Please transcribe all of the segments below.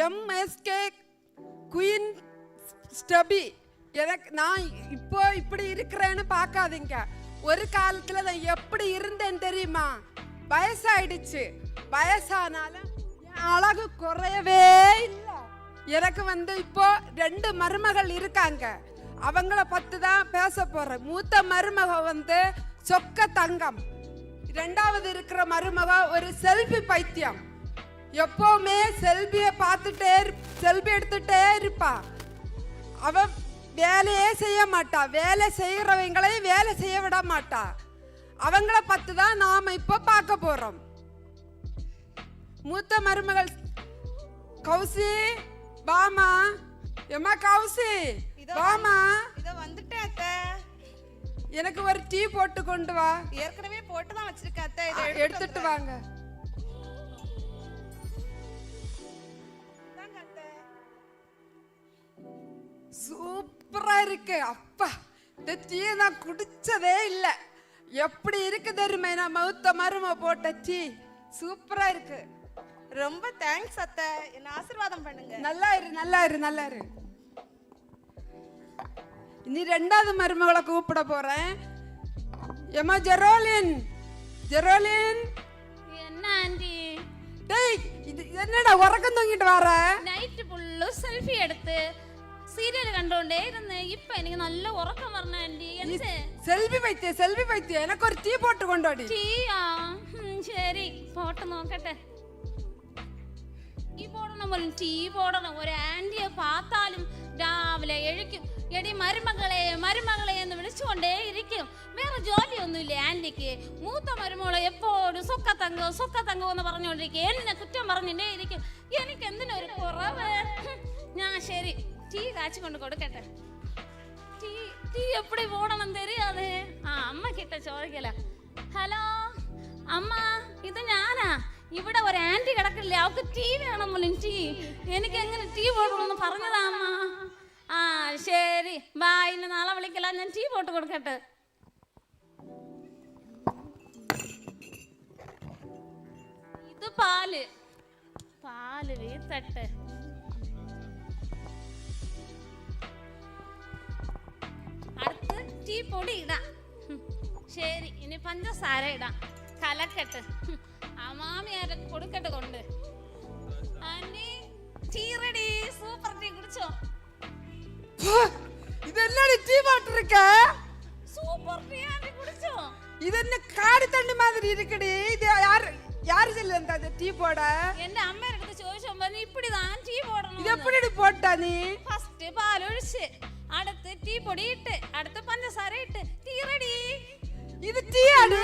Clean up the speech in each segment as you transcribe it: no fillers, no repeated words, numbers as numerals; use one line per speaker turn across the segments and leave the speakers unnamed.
MSK queen ஸ்டபி. எனக்கு நான் இப்போ இப்படி இருக்கிறேன்னு பார்க்காதீங்க. ஒரு காலத்துல நான் எப்படி இருந்தேன் தெரியுமா? வயசாயிடுச்சு. வயசானாலும் என் அழகு குறையவே இல்லை. எனக்கு இப்போ 2 மருமகள் இருக்காங்க. அவங்கள பத்தி தான் பேச போறேன். மூத்த மருமக சொக்க தங்கம். 2வது இருக்கிற மருமக ஒரு செல்ஃபி பைத்தியம். எப்பவுமே செல்ஃபியை பார்த்துட்டே செல்ஃபி எடுத்துட்டே இருப்பா. அவ வேலையே செய்ய மாட்டா. வேலை செய்யறவங்களை வேலை செய்ய விட மாட்டா. அவங்கள பத்தி தான் நாம இப்போ பார்க்க போறோம். மூத்த மருமகள் கௌசி, பாமா. எம்மா கௌசி, பாமா.
இத வந்துட்டேன் அத்தை.
எனக்கு ஒரு டீ போட்டு கொண்டு வா.
ஏற்கனவே போட்டு தான் வச்சிருக்கேன் அத்தை. இத
எடுத்துட்டு வாங்க.
தாங்க அத்தை.
சூப்பரா இருக்கு. அப்பா, இந்த டீ நான் குடிச்சதே இல்ல. எப்படி இருக்கு தெரியுமா? நான் மௌத்த மரும போட்ட டீ சூப்பரா இருக்கு.
ரொம்ப தேங்க்ஸ் அத்தை. என்ன ஆசீர்வாதம் பண்ணுங்க.
நல்லா இரு, நல்லா இரு, நல்லா இரு. இனி 2வது மருமகளை கூப்பிட போறேன். ஏமா ஜெரோலின், ஜெரோலின்.
என்ன ஆண்டி?
டேய், இது என்னடா உறக்கம் தூங்கிட்டு வர?
നൈറ്റ് ഫുള്ള് സെൽഫി എടുത്ത് സീരിയൽ കണ്ടോണ്ടേ ഇരുന്ന് ഇപ്പൊ എനിക്ക് നല്ല ഉറക്കം വരണ ആന്റി.
സെൽഫി പൈത്തിയ, സെൽഫി പൈത്തിയ. എനക്ക് ഒരു ടീ പോട്ട് കൊണ്ടോടി.
ടീയാ? ശരി, പോട്ട് നോക്കട്ടെ. ടീ പോടണം പോലും, ടീ പോടണം. ഒരു ആന്റിയെ പാത്താലും രാവിലെ എഴുക്കും. എടി മരുമകളെ, മരുമകളെ എന്ന് വിളിച്ചുകൊണ്ടേ ഇരിക്കും. വേറെ ജോലിയൊന്നുമില്ലേ ആന്റിക്ക്? മൂത്ത മരുമകളെ എപ്പോഴും സുക്കത്തങ്കോ സുക്കത്തങ്കോ എന്ന് പറഞ്ഞുകൊണ്ടിരിക്കും. എന്നെ കുറ്റം പറഞ്ഞിട്ടേ ഇരിക്കും. എനിക്ക് എന്തിനൊരു കുറവ്? ഞാൻ ശരി ടീ കാച്ചി കൊണ്ട് കൊടുക്കട്ടെ. ടീ എപ്പടി പോടണം தெரியாது. അമ്മ കിട്ട ചോദിക്കല. ഹലോ അമ്മ, ഇത് ഞാനാ. ഇവിടെ ഒരു ആന്റി കിടക്കില്ലേ, അവൾക്ക് ടീ വേണം പോലും. ടീ എനിക്ക് എങ്ങനെ ടീ പോടണമെന്ന് പറഞ്ഞതാ അമ്മ. ശരി, ബായ്. ഇന്ന് നാളെ വിളിക്കല. ഞാൻ ടീ പോട്ട് കൊടുക്കട്ടെ. ഇത് പാല്, പാല് വീത്തട്ടെ. അടുത്ത് ടീ പൊടി ഇടാം. ശരി, ഇനി പഞ്ചസാര ഇടാം. കലക്കട്ട്. ആ മാമിയാരൊക്കെ കൊടുക്കട്ടെ കൊണ്ട്. Aunty, tea ready. Super tea. കുടിച്ചോ?
ഇതെന്നാണ് ടീ പോട്ടിருக்க?
സൂപ്പർ ടീ ആന്റി, കുടിച്ചോ?
ഇതെന്നെ കാടി തണ്ണി മാതിരി ഇരിക്കടി. ഇത് யாரு சொல்லுங்க அந்த டீ போட?
എന്റെ അമ്മയുടെ അടുത്ത് ചോദിച്ചപ്പോ നീ ഇപ്പിടിதான் ടീ പോടണം.
ഇത് എപ്പടി പോട്ടാ നീ?
ഫസ്റ്റ് പാൽ ഒഴിച്ച്, അടുത്ത് ടീ പൊടി ഇട്ട്, അടുത്ത് പഞ്ചസാര ഇട്ട്, ടീ റെഡി.
ഇത് ടീ ആണ്.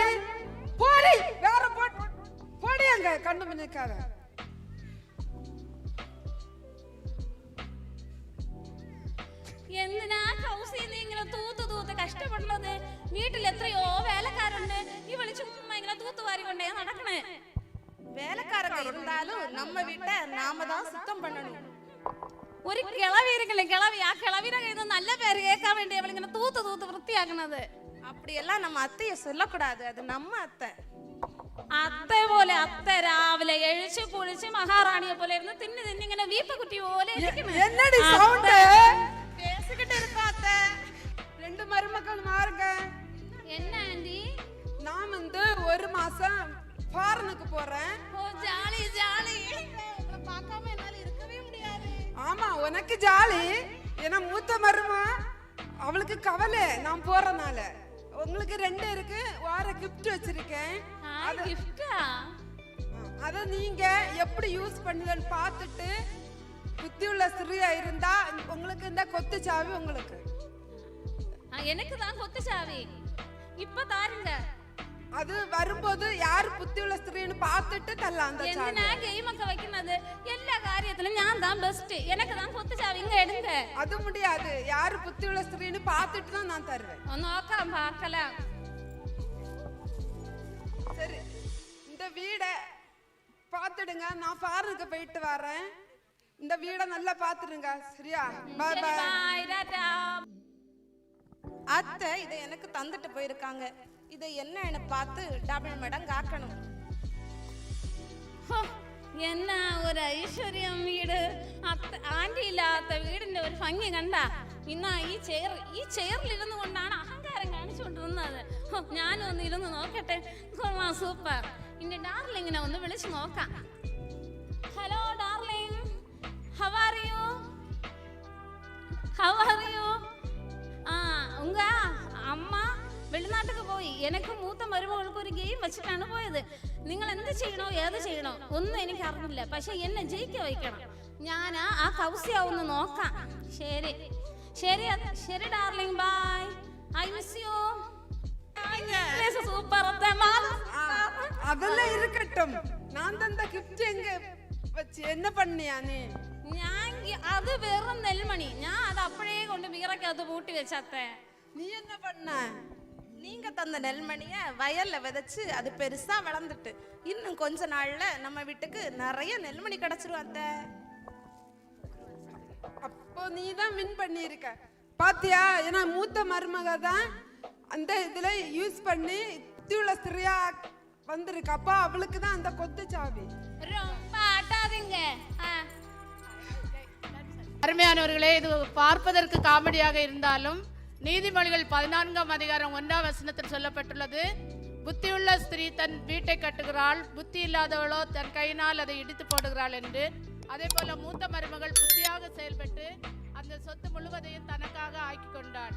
പോടി, വേറെ പോടി. അങ്ക കണ്ണു മുന്നിക്കാതെ.
എന്തിനാ കൗസി നീ ഇങ്ങനെ തൂത്ത് തൂത്ത് കഷ്ടപ്പെടുന്നത്? വീട്ടിൽ എത്രയോ വേലക്കാരുണ്ട്. ഈ വിളിച്ചു ഇങ്ങനെ തൂത്തുവാരി കൊണ്ടേ നടക്കണേ.
வேலைக்காரங்க இருந்தாலும் நம்ம வீட்டை நாம தான் சுத்தம் பண்ணணும்.
ഒരു കിളവി ഇരിക്കല്ലേ, കിളവി. ആ കിളവിയുടെ കയ്യിൽ നിന്ന് നല്ല പേര് കേൾക്കാൻ വേണ്ടി അവളിങ്ങനെ തൂത്ത് തൂത്ത് വൃത്തിയാക്കുന്നത്.
அப்படியெல்லாம் நம்ம அத்தைய சொல்லக்கூடாது. அது நம்ம அத்தை.
അത്തെ പോലെ അത്തെ രാവിലെ എഴിച്ചു കുളിച്ച് മഹാറാണിയെ പോലെ ഇരുന്ന് തിന്നി തിന്നി ഇങ്ങനെ വീപ്പക്കുറ്റി പോലെ
என்னடி சவுண்ட்?
பேசிக்கிட்டு இருக்கா அத்தை.
2 மருமக்கள் மாறுங்க.
என்ன ஆண்டி?
நான் ஒரு மாசம் ஃபாரினுக்கு போறேன்.
ஓ, ஜாலி ஜாலி.
உங்களை பார்க்காம என்னால இருக்கவே முடியாது.
ஆமா, உனக்கு ஜாலி. ஏன்னா மூத்த மருமா அவளுக்கு கவலை நான் போறனால. உங்களுக்கு 2 இருக்கு. வார கிஃப்ட் வச்சிருக்கேன்.
அது கிஃப்டா?
அத நீங்க எப்படி யூஸ் பண்ணுவீங்கன்னு பார்த்துட்டு புத்தி உள்ள ஸ்திரியா இருந்தா உங்களுக்கு இந்த கொத்து சாவி உங்களுக்கு.
எனக்கு தான் கொத்து சாவி. இப்ப தாருங்க.
அது வரும்போது யார் புத்தி உள்ள ஸ்திரின்னு பார்த்துட்டு தரலாம் அந்த சாவி.
என்ன கேமக்க வைக்கிறது? எல்லா காரியத்திலும் நான் தான் பெஸ்ட். எனக்கு தான் கொத்து சாவி. இங்க எடுங்க.
அது முடியாது. யார் புத்தி உள்ள ஸ்திரின்னு பார்த்துட்டு தான் நான் தருவேன்.
നോക്കാം, பார்க்கலாம்.
சரி, இந்த வீடை பார்த்துடுங்க. நான் ஃபாரினுக்கு போயிட்டு வரேன். இந்த வீடை நல்லா பார்த்துடுங்க. சரியா? Bye bye.
பை, டாடா.
அத்தை இதை எனக்கு தந்துட்டு போயிருக்காங்க. இதை என்னன்னு பார்த்து டபுள் மடங்கு ஆக்கணும்.
എന്നാ ഒരു ഐശ്വര്യം വീട്, ആന്റി ഇല്ലാത്ത വീടിന്റെ ഒരു ഭംഗി കണ്ട. ഇന്നാ ഈ ചെയറിൽ ഇരുന്നു കൊണ്ടാണ് അഹങ്കാരം കാണിച്ചുകൊണ്ടിരുന്നത്. ഞാനും ഒന്ന് ഇരുന്ന് നോക്കട്ടെ. കൊള്ളാം, സൂപ്പർ. ഇന്റെ ഡാർലിങ്ങിനെ ഒന്ന് വിളിച്ചു നോക്കാം. Hello darling, how are you? உங்க அம்மா வெளிநாட்டுக்கு போய் எனக்கு மூத்த மருமகளுக்கு ഒരു ഗെയിം വെച്ചിട്ടാണ് പോയത്. നിങ്ങൾ എന്ത് ചെയ്യണോ ഏത് ചെയ്യണോ ഒന്നും എനിക്ക് അറിഞ്ഞില്ല. പക്ഷെ എന്നെ ജയിക്ക വയ്ക്കണം. ഞാൻ ആ കൗസിയ ഒന്ന് നോക്കാം. ശരി ശരി ശരി darling, bye. I miss you. Super.
அதெல்லாம் இருக்கட்டும். நான் தந்த கிஃப்ட் எங்க வச்சு என்ன பண்ணியா நீ?
ഞാൻ അത് വെറും നെൽമണി. ഞാൻ അത് അപ്പോഴേ കൊണ്ട് ബീറക്കകത്ത് പൂട്ടി വെച്ചത്തെ.
நீ என்ன பண்ண?
நீங்க தந்த நெல்மணிய வயல்ல விதைச்சு அது பெருசா வளர்ந்துட்டு இன்னும் கொஞ்ச நாள்ல நம்ம வீட்டுக்கு நிறைய நெல்மணி கிடைச்சிரும் அத்தை.
அப்போ நீ தான் வின் பண்ணியிருக்க பாத்தியா? ஏன்னா மூத்த மருமக தான் அந்த இதுல யூஸ் பண்ணி இத்தியுள்ள ஸ்திரியா வந்திருக்கு. அப்பா அவளுக்கு தான் அந்த கொத்து சாவி.
ரொம்ப ஆட்டாதீங்க.
அருமையானவர்களே, இது பார்ப்பதற்கு காமெடியாக இருந்தாலும் நீதிமொழிகள் 14ஆம் அதிகாரம் 1ஆம் வசனத்தில் சொல்லப்பட்டுள்ளது, புத்தியுள்ள ஸ்திரீ தன் வீட்டை கட்டுகிறாள், புத்தி இல்லாதவளோ தன் கையினால் அதை இடித்து போடுகிறாள் என்று. அதே போல மூத்த மருமகள் புத்தியாக செயல்பட்டு அந்த சொத்து முழுவதையும் தனக்காக ஆக்கி கொண்டாள்.